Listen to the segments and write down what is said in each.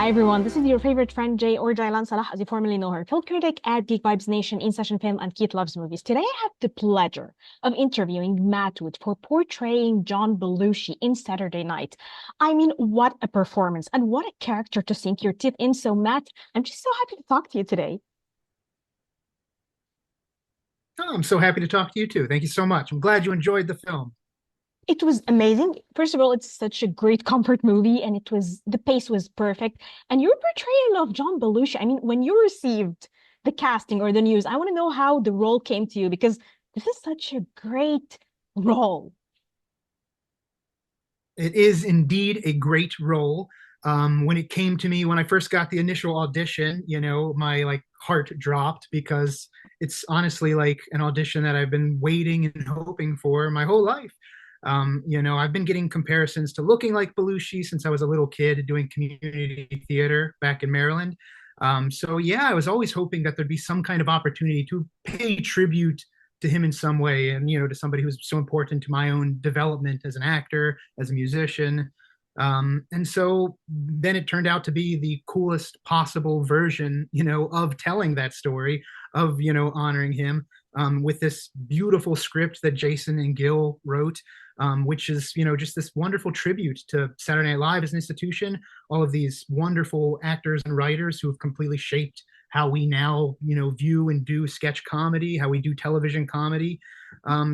Hi everyone, this is your favorite friend Jay or Jaylan Salah, as you formerly know her, film critic at Geek Vibes Nation, In Session Film, and Keith Loves Movies. Today I have the pleasure of interviewing Matt Wood for portraying John Belushi in Saturday Night. I mean, what a performance and what a character to sink your teeth in. So Matt, I'm just so happy to talk to you today. Oh, I'm so happy to talk to you too. Thank you so much. I'm glad you enjoyed the film. It was amazing. First of all, it's such a great comfort movie, and the pace was perfect. And your portrayal of John Belushi, I mean, when you received the casting or the news, I want to know how the role came to you because this is such a great role. It is indeed a great role. When it came to me, when I first got the initial audition, my heart dropped because it's honestly like an audition that I've been waiting and hoping for my whole life. I've been getting comparisons to looking like Belushi since I was a little kid doing community theater back in Maryland. So yeah, I was always hoping that there'd be some kind of opportunity to pay tribute to him in some way, and to somebody who's so important to my own development as an actor, as a musician. And so then it turned out to be the coolest possible version, of telling that story, of honoring him, with this beautiful script that Jason and Gil wrote, which is just this wonderful tribute to Saturday Night Live as an institution, all of these wonderful actors and writers who have completely shaped how we now view and do sketch comedy, how we do television comedy.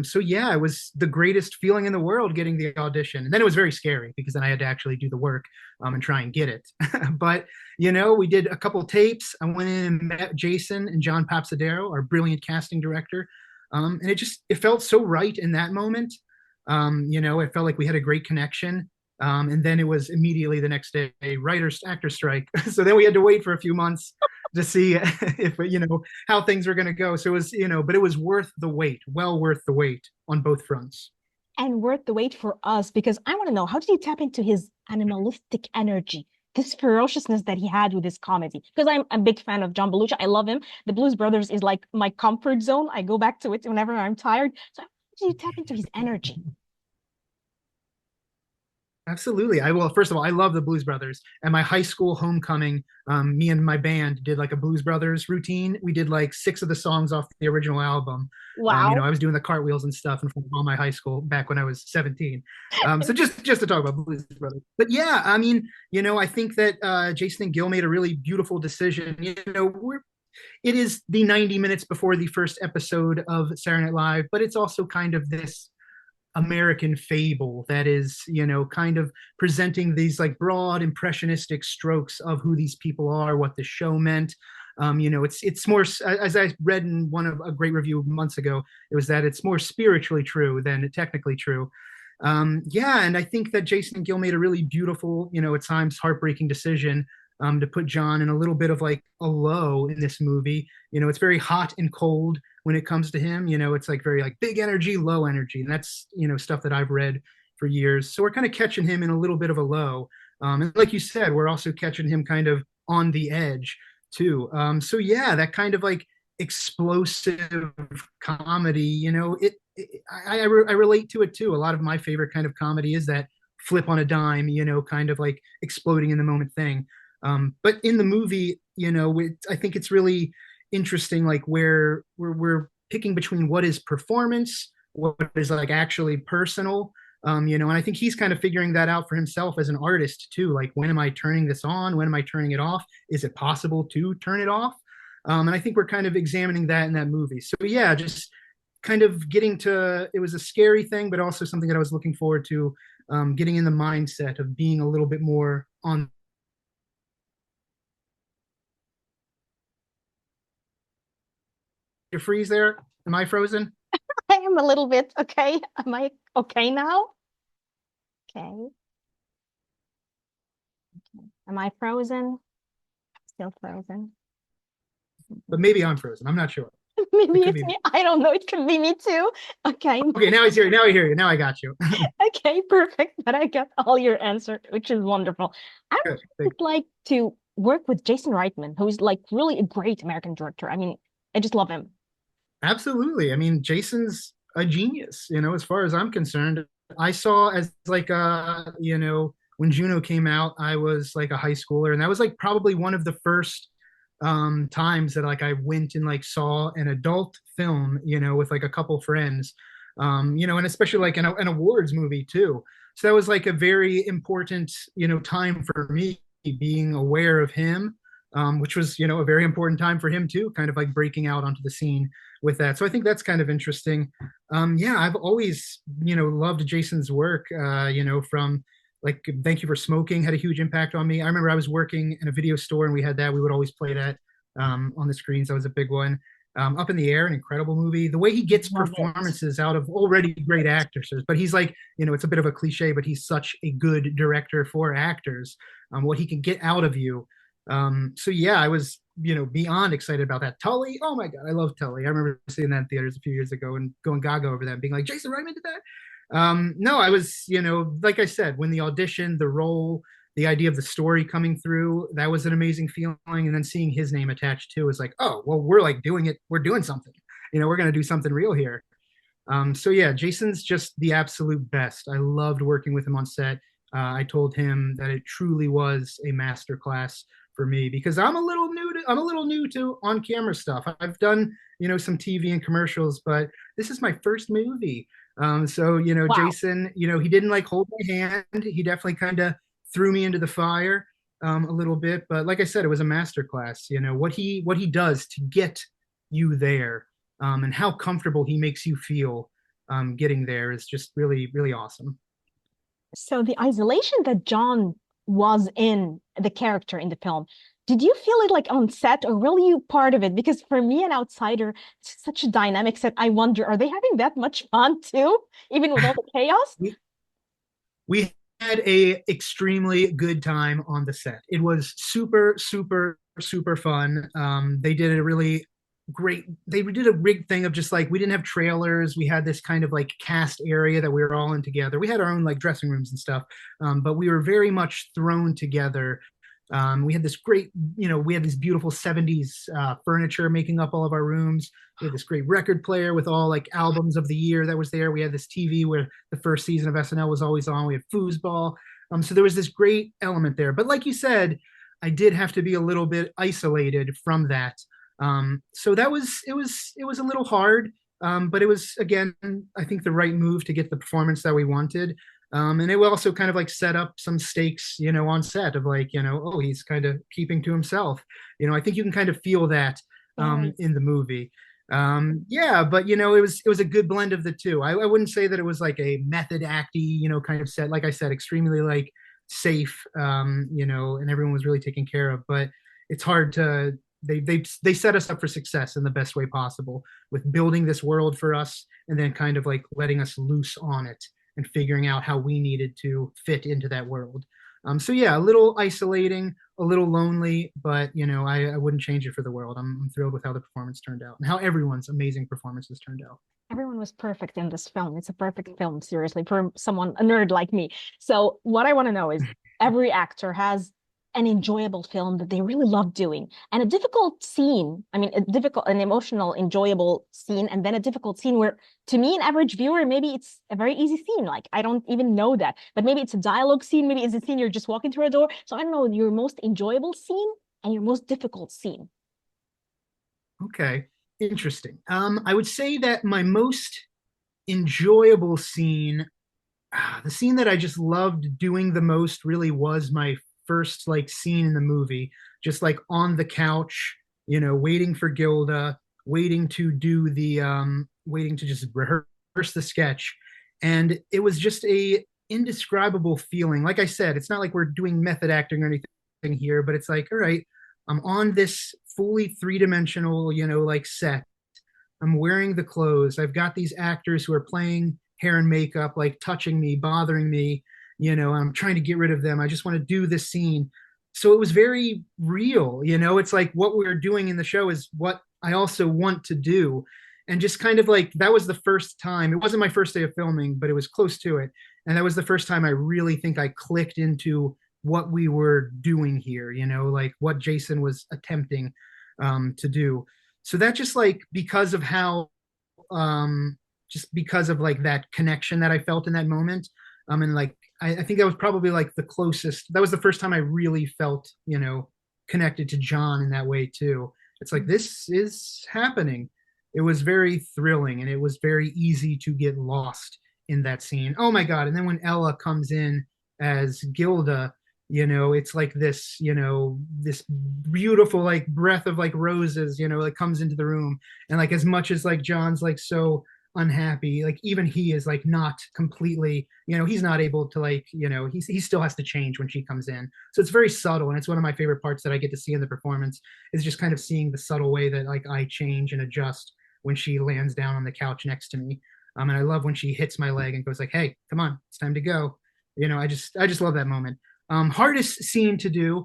So yeah, it was the greatest feeling in the world getting the audition. And then it was very scary because then I had to actually do the work, and try and get it. But we did a couple tapes. I went in and met Jason and John Papsadero, our brilliant casting director. And it felt so right in that moment. It felt like we had a great connection. And then it was immediately the next day, writers actor strike. So then we had to wait for a few months to see if how things were going to go. So it was, but it was worth the wait, well worth the wait on both fronts. And worth the wait for us because I want to know, how did you tap into his animalistic energy, this ferociousness that he had with his comedy? Because I'm a big fan of John Belushi. I love him. The Blues Brothers is like my comfort zone. I go back to it whenever I'm tired. So how did you tap into his energy? Absolutely. Well, first of all, I love the Blues Brothers. And my high school homecoming, me and my band did like a Blues Brothers routine. We did like six of the songs off the original album. Wow. I was doing the cartwheels and stuff in front of all my high school back when I was 17. So just to talk about Blues Brothers. But yeah, I mean, I think that Jason and Gil made a really beautiful decision. It is the 90 minutes before the first episode of Saturday Night Live, but it's also kind of this American fable that is, kind of presenting these like broad impressionistic strokes of who these people are, what the show meant. It's more, as I read in one of a great review months ago, it was that it's more spiritually true than technically true. Yeah, and I think that Jason and Gill made a really beautiful, at times heartbreaking decision, to put John in a little bit of like a low in this movie. It's very hot and cold when it comes to him. It's like very like big energy, low energy, and that's stuff that I've read for years. So we're kind of catching him in a little bit of a low, and like you said, we're also catching him kind of on the edge too. So yeah, that kind of like explosive comedy. I relate to it too. A lot of my favorite kind of comedy is that flip on a dime, kind of like exploding in the moment thing. But in the movie, I think it's really interesting, like where we're picking between what is performance, what is like actually personal. And I think he's kind of figuring that out for himself as an artist too. Like, when am I turning this on? When am I turning it off? Is it possible to turn it off? And I think we're kind of examining that in that movie. So yeah, just kind of getting to, it was a scary thing, but also something that I was looking forward to, getting in the mindset of being a little bit more on. You freeze there? Am I frozen? I am a little bit okay. Am I okay now? Okay. Am I frozen? Still frozen. But maybe I'm frozen. I'm not sure. Maybe It could it's be me. me. I don't know. It could be me too. Okay. Okay, now he's here. Now I hear you. Now I got you. Okay, perfect. But I got all your answer, which is wonderful. I Good. would like to work with Jason Reitman, who's like really a great American director. I mean, I just love him. Absolutely. I mean, Jason's a genius, as far as I'm concerned. I saw as like a, when Juno came out, I was like a high schooler, and that was like probably one of the first times that like I went and like saw an adult film, with like a couple friends, and especially like an awards movie too. So that was like a very important, time for me, being aware of him, which was, a very important time for him too, kind of like breaking out onto the scene with that. So I think that's kind of interesting. Yeah, I've always, loved Jason's work, from like Thank You for Smoking had a huge impact on me. I remember I was working in a video store and we had that. We would always play that on the screens. That was a big one. Up in the Air, an incredible movie. The way he gets Love it. performances out of already great actors, but he's like, it's a bit of a cliche, but he's such a good director for actors. What he can get out of you. So yeah, I was, beyond excited about that. Tully, oh my God, I love Tully. I remember seeing that in theaters a few years ago and going gaga over that, and being like, Jason Reitman did that. No, I was, like I said, when the audition, the role, the idea of the story coming through, that was an amazing feeling. And then seeing his name attached to was like, oh, well, we're like doing it. We're doing something. We're going to do something real here. So yeah, Jason's just the absolute best. I loved working with him on set. I told him that it truly was a masterclass for me because I'm a little new to on camera stuff. I've done, some TV and commercials, but this is my first movie. So, Wow. Jason, he didn't like hold my hand. He definitely kind of threw me into the fire a little bit. But like I said, it was a masterclass. What he does to get you there, and how comfortable he makes you feel getting there is just really, really awesome. So the isolation that John was in, the character in the film, did you feel it like on set or really you part of it? Because for me, an outsider, it's such a dynamic set. I wonder, are they having that much fun too, even with all the chaos? We, we had a extremely good time on the set. It was super, super, super fun. They did a really great. They did a big thing of just like we didn't have trailers. We had this kind of like cast area that we were all in together. We had our own like dressing rooms and stuff, but we were very much thrown together. We had this great, we had this beautiful 70s furniture making up all of our rooms. We had this great record player with all like albums of the year that was there. We had this TV where the first season of SNL was always on. We had foosball. So there was this great element there. But like you said, I did have to be a little bit isolated from that. So it was a little hard. But it was again, I think the right move to get the performance that we wanted. And it will also kind of like set up some stakes, on set of like, oh, he's kind of keeping to himself. I think you can kind of feel that Very. in the movie. Yeah, but it was a good blend of the two. I wouldn't say that it was like a method acty, kind of set. Like I said, extremely like safe, and everyone was really taken care of. But it's hard to they set us up for success in the best way possible with building this world for us and then kind of like letting us loose on it and figuring out how we needed to fit into that world. So yeah, a little isolating, a little lonely, but I wouldn't change it for the world. I'm thrilled with how the performance turned out and how everyone's amazing performances turned out. Everyone was perfect in this film. It's a perfect film, seriously, for someone, a nerd like me. So, what I want to know is every actor has an enjoyable film that they really love doing and a difficult scene. I mean, an emotional, enjoyable scene, and then a difficult scene where, to me, an average viewer, maybe it's a very easy scene. Like, I don't even know that, but maybe it's a dialogue scene, maybe it's a scene you're just walking through a door. So, I don't know your most enjoyable scene and your most difficult scene. Okay, interesting. I would say that my most enjoyable scene, the scene that I just loved doing the most really was my first like scene in the movie, just like on the couch, waiting for Gilda, waiting to just rehearse the sketch. And it was just a indescribable feeling. Like I said, it's not like we're doing method acting or anything here, but it's like, all right, I'm on this fully three-dimensional, like set. I'm wearing the clothes. I've got these actors who are playing hair and makeup, like touching me, bothering me. I'm trying to get rid of them. I just want to do this scene. So it was very real. It's like what we are doing in the show is what I also want to do. And just kind of like that was the first time. It wasn't my first day of filming, but it was close to it. And that was the first time I really think I clicked into what we were doing here, like what Jason was attempting to do. So that just like because of how just because of like that connection that I felt in that moment, and like I think that was probably like the closest. That was the first time I really felt, connected to John in that way too. It's like this is happening. It was very thrilling, and it was very easy to get lost in that scene. Oh my God. And then when Ella comes in as Gilda, it's like this beautiful like breath of like roses, that comes into the room. And like as much as like John's like so unhappy, like even he is like not completely, he's not able to like, he still has to change when she comes in. So it's very subtle, and it's one of my favorite parts that I get to see in the performance, is just kind of seeing the subtle way that like I change and adjust when she lands down on the couch next to me. And I love when she hits my leg and goes like, "Hey, come on, it's time to go." I just love that moment. Hardest scene to do.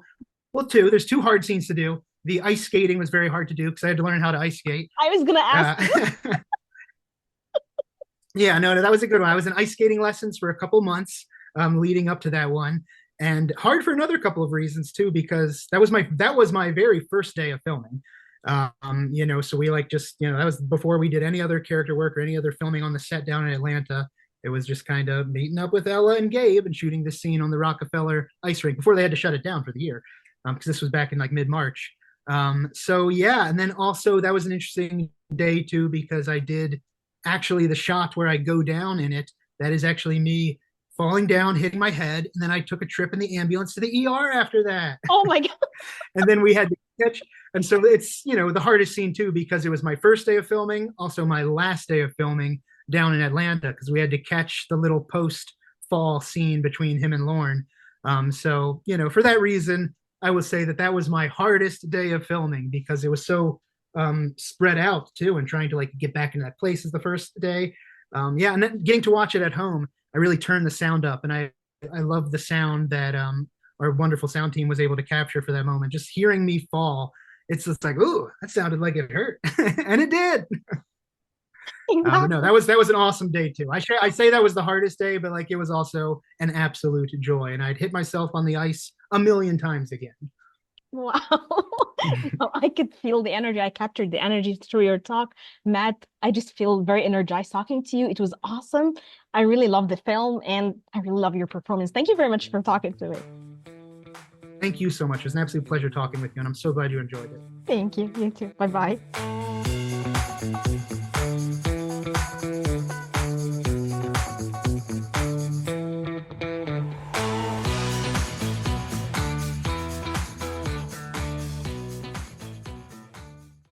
Well, there's two hard scenes to do. The ice skating was very hard to do because I had to learn how to ice skate. I was gonna ask. Yeah, no, that was a good one. I was in ice skating lessons for a couple months leading up to that one, and hard for another couple of reasons too, because that was my very first day of filming. So we like just that was before we did any other character work or any other filming on the set down in Atlanta. It was just kind of meeting up with Ella and Gabe and shooting this scene on the Rockefeller ice rink before they had to shut it down for the year, because this was back in like mid-March. So yeah, and then also that was an interesting day too, because I did actually the shot where I go down in it. That is actually me falling down, hitting my head, and then I took a trip in the ambulance to the ER after that. Oh my God. And then we had to catch. And so it's the hardest scene too, because it was my first day of filming, also my last day of filming down in Atlanta, because we had to catch the little post fall scene between him and Lorne. So for that reason, I will say that that was my hardest day of filming, because it was so spread out too, and trying to like get back into that place is the first day. Yeah, and then getting to watch it at home, I really turned the sound up, and I love the sound that our wonderful sound team was able to capture for that moment. Just hearing me fall, it's just like, ooh, that sounded like it hurt, and it did. But no, that was an awesome day too. I say that was the hardest day, but like it was also an absolute joy, and I'd hit myself on the ice a million times again. Wow. No, I could feel the energy. I captured the energy through your talk. Matt, I just feel very energized talking to you. It was awesome. I really love the film, and I really love your performance. Thank you very much for talking to me. Thank you so much. It was an absolute pleasure talking with you, and I'm so glad you enjoyed it. Thank you. You too. Bye bye.